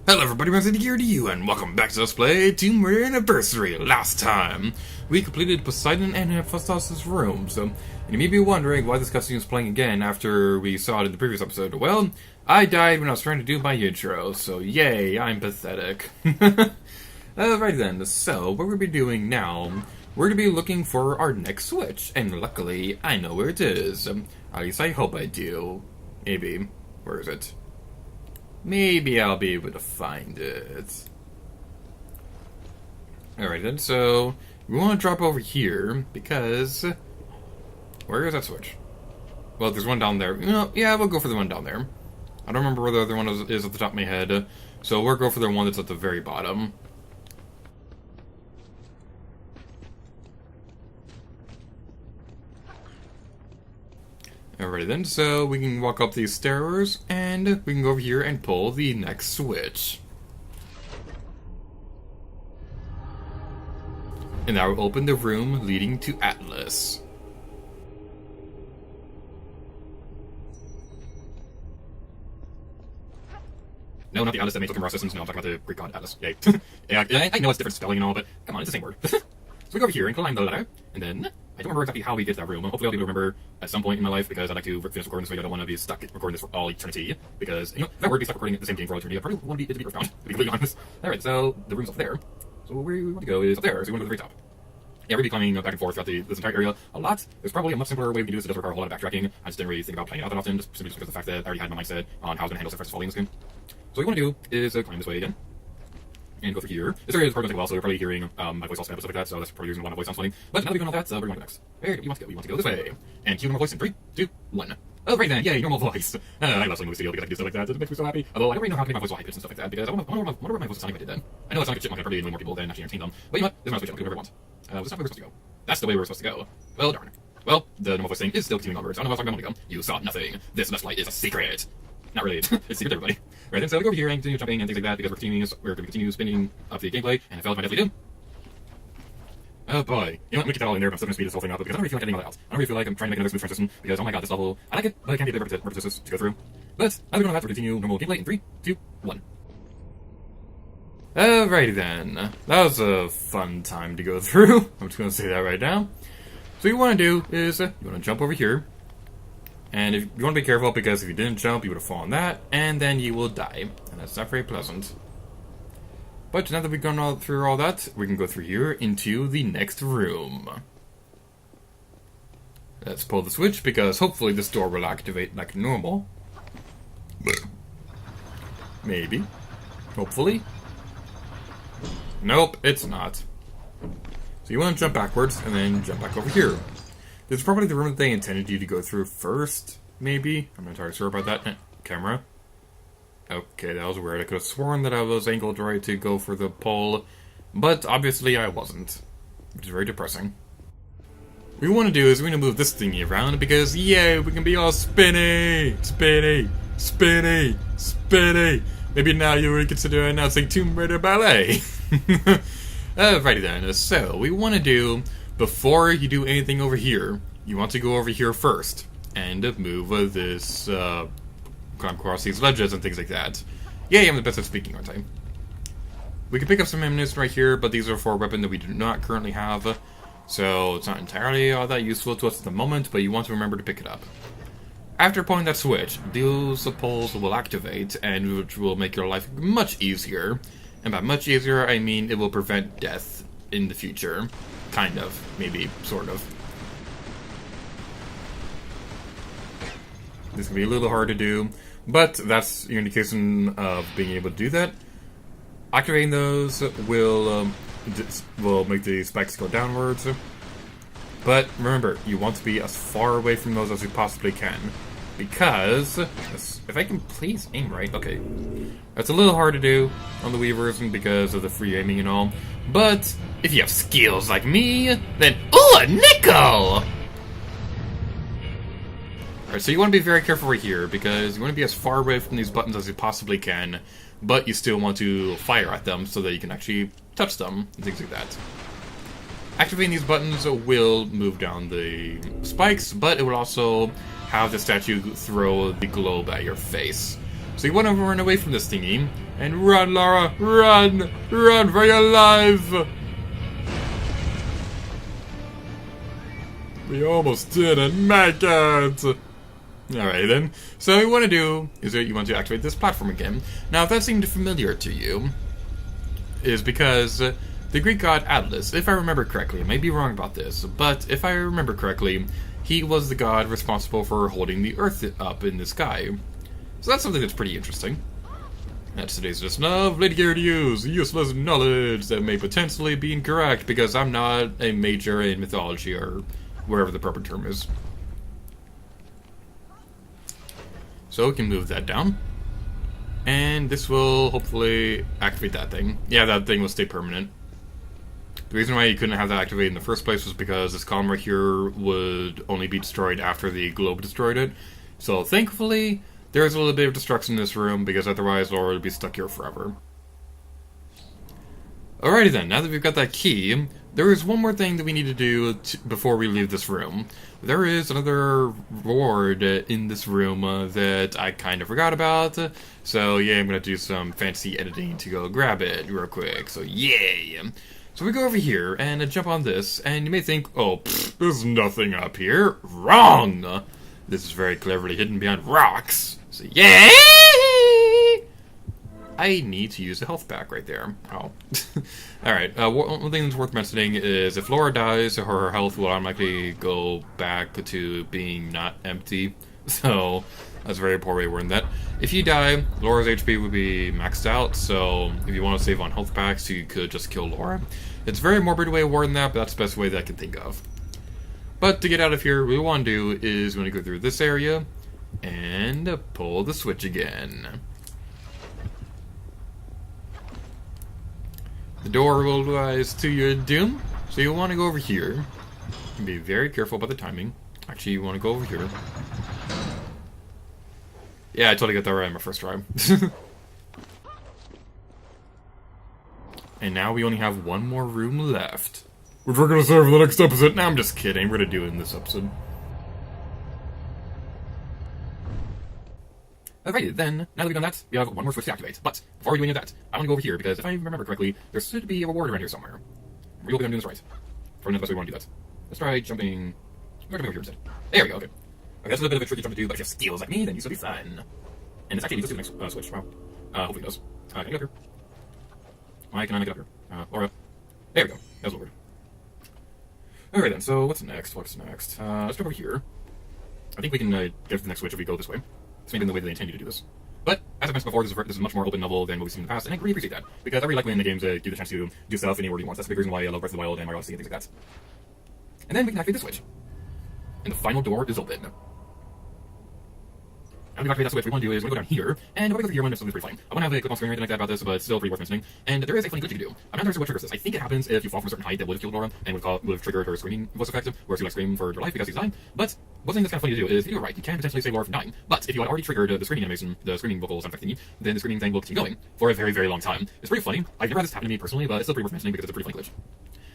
Hello everybody, Resident here to you, and welcome back to Let's Play Tomb Raider Anniversary. Last time, we completed Poseidon and Hephaestus' room, so you may be wondering why this cutscene is playing again after we saw it in the previous episode. Well, I died when I was trying to do my intro, so yay, I'm pathetic. Alright then, so what we'll be doing now, we're going to be looking for our next switch, and luckily, I know where it is. At least I hope I do. Maybe. Where is it? Maybe I'll be able to find it. Alright then, so we want to drop over here because... Where is that switch? Well, there's one down there. Yeah, we'll go for the one down there. I don't remember where the other one is at the top of my head, so we'll go for the one that's at the very bottom. Alrighty then, so we can walk up these stairs, and we can go over here and pull the next switch. And that will open the room leading to Atlas. No, not the Atlas that makes Pokemon systems. No, I'm talking about the Greek god Atlas. Yay. Yeah, I know it's different spelling and all, but come on, it's the same word. So we go over here and climb the ladder, and then... I don't remember exactly how we get to that room. Hopefully I'll be able to remember at some point in my life, because I'd like to finish recording this video. I don't want to be stuck recording this for all eternity, because, if I were to be stuck recording the same game for all eternity, I probably want it to be profound, to be completely honest. Alright, so the room's up there. So where we want to go is up there, so we want to go to the very top. Yeah, we're going to be climbing back and forth throughout this entire area a lot. There's probably a much simpler way we can do this. It does require a whole lot of backtracking. I just didn't really think about playing it out that often, just simply because of the fact that I already had my mindset on how I was going to handle Folly in this game. So what we want to do is climb this way again. And go through here. This area is probably going to take a while, so you're probably hearing my voice all spam and stuff like that, so that's probably the reason why my voice sounds funny. But now that we've done all that, where do we want to go next? Where do we want to go? We want to go this way. And cue normal voice in 3, 2, 1. Oh, right then, yay, normal voice. I love playing with studio because I can do stuff like that. It makes me so happy. Although I don't really know how to make my voice so high pitched and stuff like that, because I wonder where my voice is sounding if I did then. I know it's not like a chipmunk, I probably annoy more people than actually entertain them. But you know what? This is my switch, I can do whatever I want. This is not where we're supposed to go. That's the way we're supposed to go. Well, darn. Well, the normal voice thing is still continuing onwards. I don't know what I was talking about a moment ago. You saw nothing. This flashlight is a secret. Not really. It's secret to everybody. Right then, so we go over here and continue jumping and things like that because we're going to continue spinning up the gameplay, and I failed my deadly doom. Oh boy. You know what, we can get that all in there, but I'm still going to speed this whole thing up because I don't really feel like getting all that out. I don't really feel like I'm trying to make another smooth transition because, oh my god, this level, I like it, but it can be a bit repetitious to go through. But, now that we know that, we'll continue normal gameplay in 3, 2, 1. Alrighty then. That was a fun time to go through. I'm just going to say that right now. So what you want to do is, you want to jump over here. And if you want to be careful, because if you didn't jump, you would have fallen that, and then you will die. And that's not very pleasant. But now that we've gone through all that, we can go through here into the next room. Let's pull the switch, because hopefully this door will activate like normal. Maybe. Hopefully. Nope, it's not. So you want to jump backwards, and then jump back over here. This is probably the room that they intended you to go through first, maybe? I'm not entirely sure about that. Camera. Okay, that was weird. I could have sworn that I was angled right to go for the pole, but obviously I wasn't, which is very depressing. What we want to do is we're going to move this thingy around because, yay, we can be all spinny, spinny, spinny, spinny. Maybe now you would consider announcing Tomb Raider Ballet. Alrighty then, so what we want to do... Before you do anything over here, you want to go over here first and move this, climb across these ledges and things like that. Yay, I'm the best at speaking, aren't I? We can pick up some ammunition right here, but these are for a weapon that we do not currently have, so it's not entirely all that useful to us at the moment, but you want to remember to pick it up. After pulling that switch, those poles will activate, and which will make your life much easier. And by much easier, I mean it will prevent death in the future. Kind of. Maybe. Sort of. This can be a little hard to do, but that's your indication of being able to do that. Activating those will make the spikes go downwards. But remember, you want to be as far away from those as you possibly can. Because, if I can please aim right, okay. That's a little hard to do on the Wii version because of the free aiming and all. But, if you have skills like me, then, ooh, a nickel! Alright, so you want to be very careful right here, because you want to be as far away from these buttons as you possibly can, but you still want to fire at them so that you can actually touch them, and things like that. Activating these buttons will move down the spikes, but it will also have the statue throw the globe at your face. So you want to run away from this thingy. And run, Laura! Run! Run for your life! We almost didn't make it! Alright then. So what you want to do is that you want to activate this platform again. Now if that seemed familiar to you, is because the Greek god Atlas, if I remember correctly, I may be wrong about this, but if I remember correctly, he was the god responsible for holding the earth up in the sky. So that's something that's pretty interesting. That's today's just lovely gear to use, useless knowledge that may potentially be incorrect because I'm not a major in mythology or wherever the proper term is. So we can move that down. And this will hopefully activate that thing. Yeah, that thing will stay permanent. The reason why you couldn't have that activated in the first place was because this column right here would only be destroyed after the globe destroyed it. So thankfully, there's a little bit of destruction in this room, because otherwise Laura would be stuck here forever. Alrighty then, now that we've got that key, there is one more thing that we need to do before we leave this room. There is another reward in this room that I kind of forgot about, so yeah, I'm going to do some fancy editing to go grab it real quick, so yay! So we go over here and jump on this, and you may think, oh, there's nothing up here. Wrong! This is very cleverly hidden behind rocks, so yay! I need to use a health pack right there. Oh. Alright, one thing that's worth mentioning is if Laura dies, her health will automatically go back to being not empty. So, that's a very poor way of wording that. If you die, Laura's HP would be maxed out, so if you want to save on health packs, you could just kill Laura. It's a very morbid way of wording that, but that's the best way that I can think of. But to get out of here, what we want to do is we want to go through this area and pull the switch again. The door will rise to your doom, so you'll want to go over here and be very careful about the timing. Actually, you want to go over here. Yeah, I totally got that right on my first try. And now we only have one more room left, which we're going to serve for the next episode. Nah, I'm just kidding. We're going to do it in this episode. Alrighty, then, now that we've done that, we have one more switch to activate. But, before we do any of that, I want to go over here, because if I remember correctly, there should be a reward around here somewhere. We hope I'm doing this right. Probably not the best way we want to do that. Let's try jumping... We're going to go over here instead. There we go, okay. Okay, that's a little bit of a tricky jump to do, but if you have skills like me, then you should be fine. And it's actually leads us to the next switch. Wow. Hopefully it does. Can I get up here? Why can I not get up here? Laura. There we go. That was a little weird. Alright then, so what's next? Let's jump over here. I think we can get to the next switch if we go this way. It's maybe in the way that they intend you to do this. But, as I mentioned before, this is a much more open level than what we've seen in the past, and I really appreciate that. Because I really like when the games give you the chance to do stuff anywhere you want. That's the big reason why I love Breath of the Wild and Mario Odyssey and things like that. And then we can activate this switch. And the final door is open. Now we've activated that switch, what we want to do is we're going to go down here, and we're going to go through here when it's pretty fine. I won't have a clip on screen or anything like that about this, but it's still pretty worth mentioning. And there is a funny glitch you can do. I'm not entirely sure what triggers this. I think it happens if you fall from a certain height that would have killed Laura, and would have triggered her screaming voice effect, where she like scream for her life because she's dying. But one thing that's kind of funny to do is if you do it right, you can potentially save Laura from dying. But if you had already triggered the screaming animation, the screaming vocal sound effect thingy, then the screaming thing will continue going for a very, very long time. It's pretty funny. I've never had this happen to me personally, but it's still pretty worth mentioning because it's a pretty funny glitch.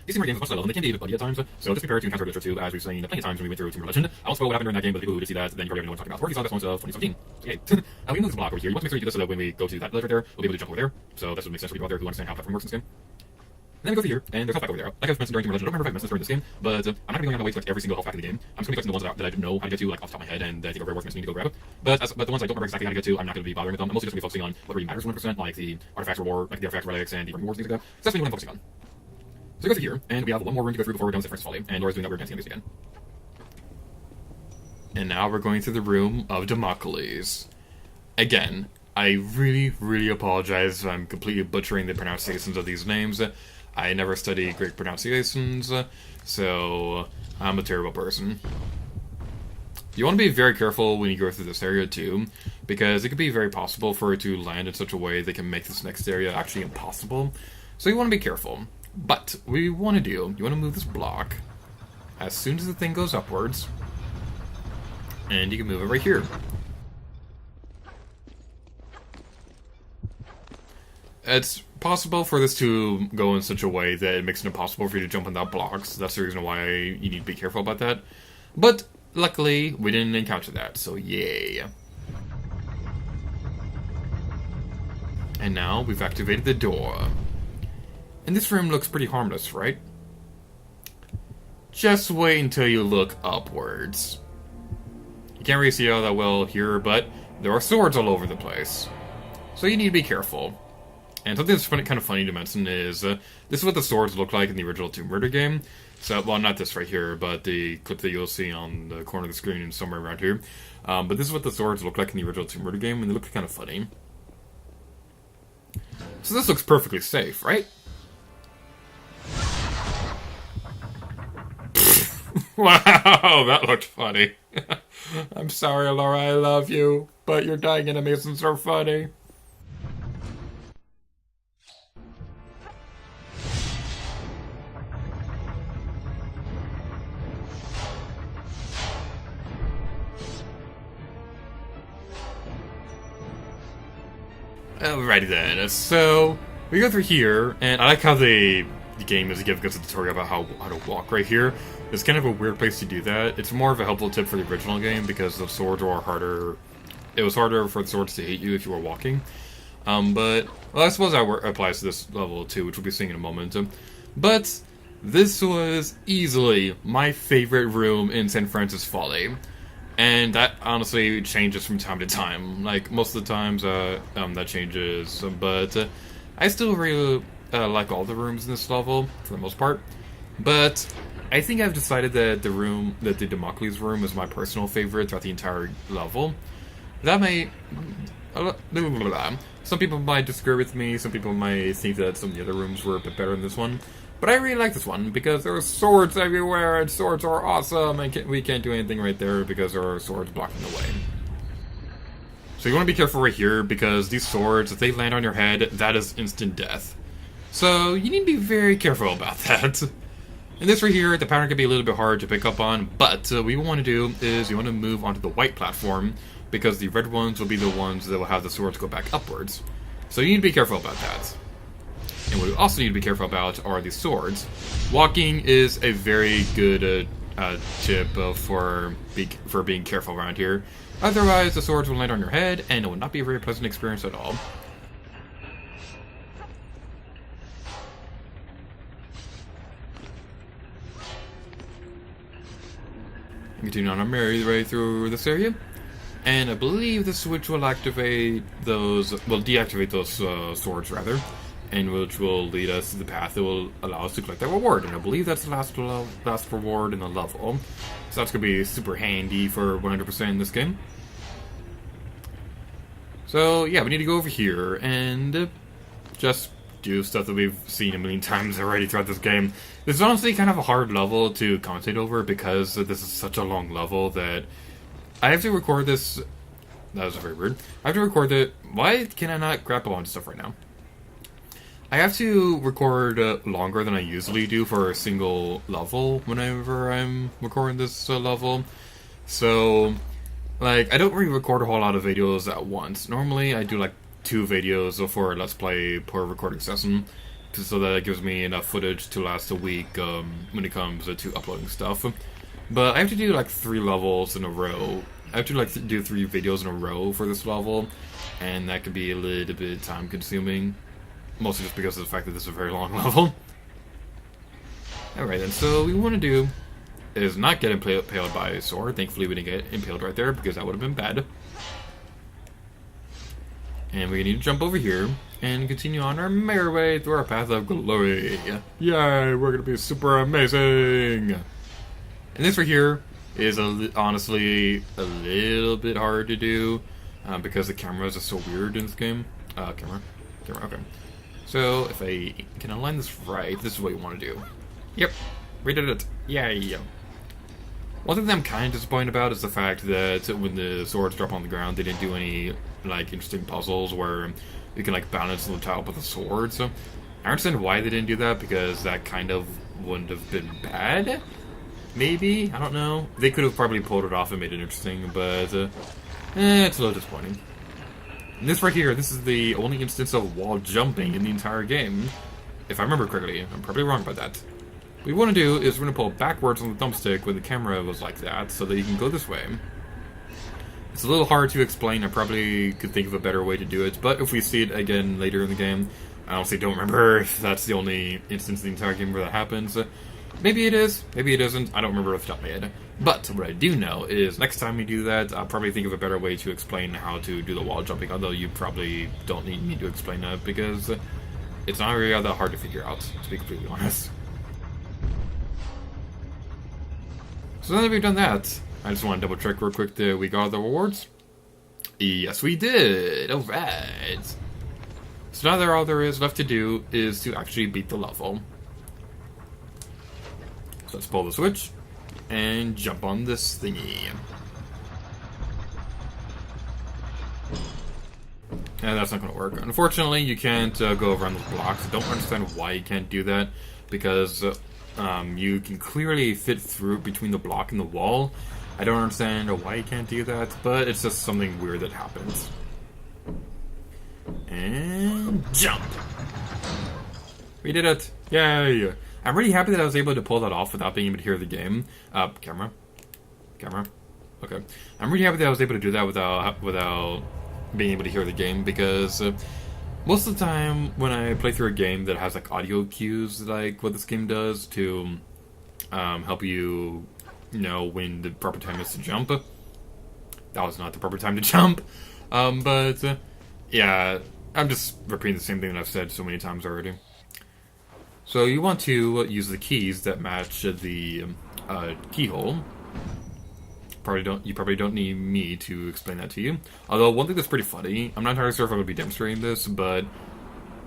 These Tomb Raider games have much level, and they can be a bit buddy at times, so just prepare to encounter a glitch or two, as we've seen plenty of times when we went through Tomb Raider Legend. I won't spoil what happened during that game, but people who did see that, then you probably already know what I'm talking about. Or you saw this one of 2017. Okay. We can move this block over here. You want to make sure you do this so that when we go to that ledge right there, we'll be able to jump over there. So this would make sense for people out there who understand how platform works in this game. And then we go over here, and there's health pack over there. Like I've mentioned during Tomb Raider Legend, I don't remember if I've mentioned this during this game, but I'm not going to be going on the way to collect every single health pack in the game. I'm just going to be collecting the ones that I don't know how to get to, like off the top of my head, and I think are very worth mentioning to go grab. But the ones I don't remember exactly how to get to, I'm not going to be bothering with them. I'm mostly just going to be focusing on what really matters 100%, like the artifacts reward, like the artifact relics, and the rewards, things like that. So that's really what I'm focusing on. So we go through here, and we have one more room to go through before we're done with Folly, and Laura's doing that weird dancing again. And now we're going through the room of Damocles. Again, I really, really apologize if I'm completely butchering the pronunciations of these names. I never study Greek pronunciations, so I'm a terrible person. You want to be very careful when you go through this area too, because it could be very possible for it to land in such a way that can make this next area actually impossible. So you want to be careful. But what you want to do, you want to move this block as soon as the thing goes upwards, and you can move it right here. It's possible for this to go in such a way that it makes it impossible for you to jump on that block, so that's the reason why you need to be careful about that. But luckily, we didn't encounter that, so yay. And now we've activated the door. And this room looks pretty harmless, right? Just wait until you look upwards. You can't really see all that well here, but there are swords all over the place. So you need to be careful. And something that's kind of funny to mention is, this is what the swords look like in the original Tomb Raider game. So, well, not this right here, but the clip that you'll see on the corner of the screen and somewhere around here. But this is what the swords look like in the original Tomb Raider game, and they look kind of funny. So this looks perfectly safe, right? Wow, that looked funny. I'm sorry, Laura, I love you, but your dying animations are funny. Alrighty then, so we go through here, and I like how the game is giving us a tutorial about how to walk right here. It's kind of a weird place to do that. It's more of a helpful tip for the original game because the swords were harder. It was harder for the swords to hit you if you were walking. But, well, I suppose that applies to this level too, which we'll be seeing in a moment. But this was easily my favorite room in San Francisco Folly. And that honestly changes from time to time. Like, most of the times, that changes. But I still really like all the rooms in this level, for the most part. But I think I've decided that the Damocles room is my personal favorite throughout the entire level. That may... Some people might disagree with me, some people might think that some of the other rooms were a bit better than this one. But I really like this one, because there are swords everywhere, and swords are awesome, and we can't do anything right there because there are swords blocking the way. So you want to be careful right here, because these swords, if they land on your head, that is instant death. So you need to be very careful about that. And this right here, the pattern can be a little bit hard to pick up on, but what you want to do is you want to move onto the white platform, because the red ones will be the ones that will have the swords go back upwards. So you need to be careful about that. And what we also need to be careful about are the swords. Walking is a very good tip for being careful around here. Otherwise, the swords will land on your head, and it will not be a very pleasant experience at all. Continue on our merry way through this area. And I believe the switch will activate those, well, deactivate those swords, rather. And which will lead us to the path that will allow us to collect that reward. And I believe that's the last reward in the level. So that's going to be super handy for 100% in this game. So, yeah, we need to go over here and just do stuff that we've seen a million times already throughout this game. This is honestly kind of a hard level to commentate over because this is such a long level that I have to record this. That was very weird. I have to record it. Why can I not grapple on stuff right now? I have to record longer than I usually do for a single level whenever I'm recording this level. So, like, I don't really record a whole lot of videos at once. Normally, I do like 2 videos for a Let's Play per recording session, so that it gives me enough footage to last a week when it comes to uploading stuff. But I have to do like 3 levels in a row. I have to like do 3 videos in a row for this level, and that can be a little bit time consuming. Mostly just because of the fact that this is a very long level. Alright then, so what we want to do is not get impaled by a sword. Thankfully we didn't get impaled right there, because that would have been bad. And we need to jump over here and continue on our merry way through our path of glory. Yay, we're going to be super amazing! And this right here is honestly a little bit hard to do, because the cameras are so weird in this game. Camera, okay. So, if I can align this right, this is what you want to do. Yep, we did it. Yay! One thing that I'm kind of disappointed about is the fact that when the swords drop on the ground, they didn't do any, like, interesting puzzles where you can, like, balance on the top of the sword. So, I understand why they didn't do that, because that kind of wouldn't have been bad. Maybe? I don't know. They could have probably pulled it off and made it interesting, but, it's a little disappointing. And this right here, this is the only instance of wall jumping in the entire game. If I remember correctly. I'm probably wrong about that. What we want to do is we're going to pull backwards on the thumbstick when the camera was like that, so that you can go this way. It's a little hard to explain. I probably could think of a better way to do it, but if we see it again later in the game, I honestly don't remember if that's the only instance in the entire game where that happens. Maybe it is, maybe it isn't, I don't remember off the top of my head. But what I do know is next time we do that, I'll probably think of a better way to explain how to do the wall jumping, although you probably don't need me to explain that, because it's not really that hard to figure out, to be completely honest. So now that we've done that, I just want to double check real quick that we got all the rewards. Yes, we did! Alright! So now that all there is left to do is to actually beat the level. So let's pull the switch and jump on this thingy. And that's not going to work. Unfortunately, you can't go around those blocks. I don't understand why you can't do that, because you can clearly fit through between the block and the wall. I don't understand why you can't do that, but it's just something weird that happens. And jump! We did it! Yay! I'm really happy that I was able to pull that off without being able to hear the game. Camera? Okay. I'm really happy that I was able to do that without being able to hear the game, because most of the time when I play through a game that has like audio cues, like what this game does to help you know when the proper time is to jump. That was not the proper time to jump. Yeah, I'm just repeating the same thing that I've said so many times already. So you want to use the keys that match the keyhole. You probably don't need me to explain that to you. Although one thing that's pretty funny, I'm not entirely sure if I'm going to be demonstrating this, but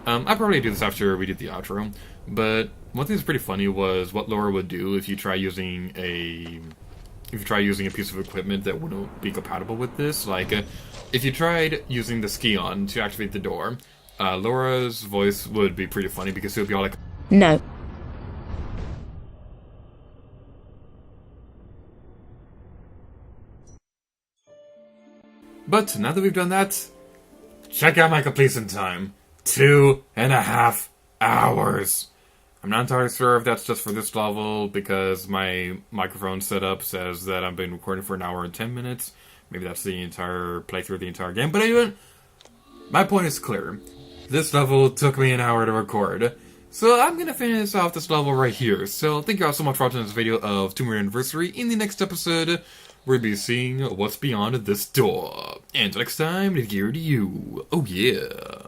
I'll probably do this after we do the outro. But one thing that's pretty funny was what Laura would do if you try using a piece of equipment that wouldn't be compatible with this. Like if you tried using the ski-on to activate the door, Laura's voice would be pretty funny because it would be all like, "No." But now that we've done that, check out my completion time. 2.5 hours. I'm not entirely sure if that's just for this level, because my microphone setup says that I've been recording for 1 hour and 10 minutes. Maybe that's the entire playthrough of the entire game. But anyway, my point is clear. This level took me 1 hour to record. So I'm going to finish off this level right here. So thank you all so much for watching this video of 2 Year Anniversary. In the next episode, we'll be seeing what's beyond this door. And next time, here's to you. Oh yeah.